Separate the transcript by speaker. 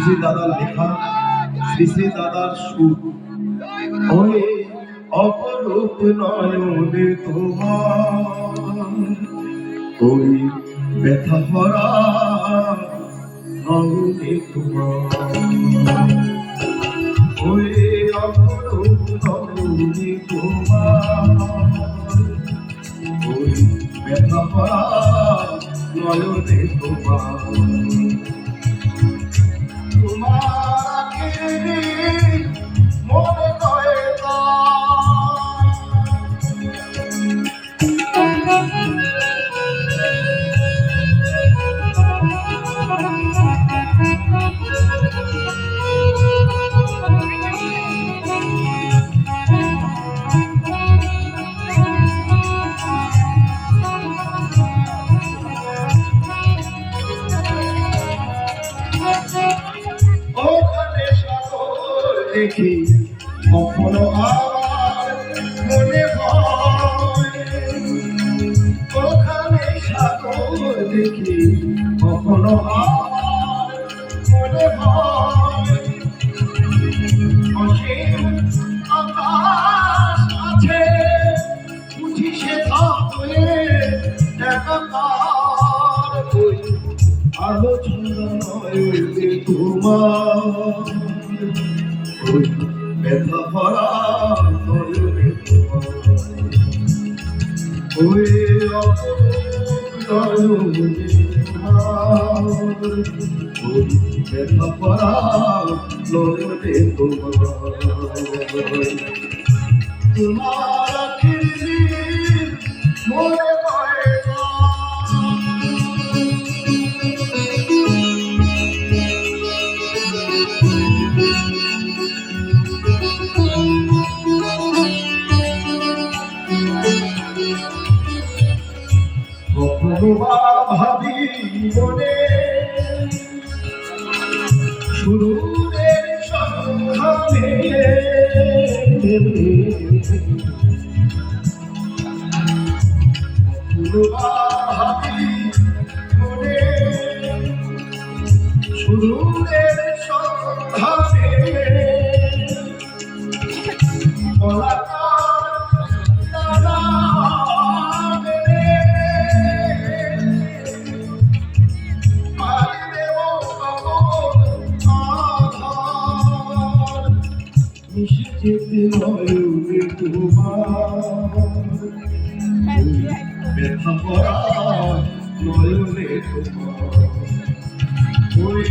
Speaker 1: শ্রী দাদার লেখা, শ্রী দাদার সুর। ওই অপরূপ নয়নে তোমার, ওই ব্যথা ভরা নয়নে তোমার, ওই অপরূপ নয়নে তোমার, ওই ব্যথা ভরা নয়নে তোমার। মনে করে দেখি কখনো আমার মনে হয়, ওখানে সাগর দেখি কখনো আমার মনে হয়, অসীম আকাশ আছে বুঝি সে থাকবে একাকার, ওই আলোচনা নয় তোমার, ওই ব্যথা ভরা নয়নে তোমার, ওই নয়নে তোমার, ওই ব্যথা ভরা নয়নে তোমার। তোমার আখির দিন মনে পড়ে না, কখনো বা ভাবি মনে সুরের সন্ধানে, কখনো বা ভাবি মনে সুরের সন্ধানে, যেতে নয়নে তোমার, ব্যথা ভরা নয়নে তোমার, ওই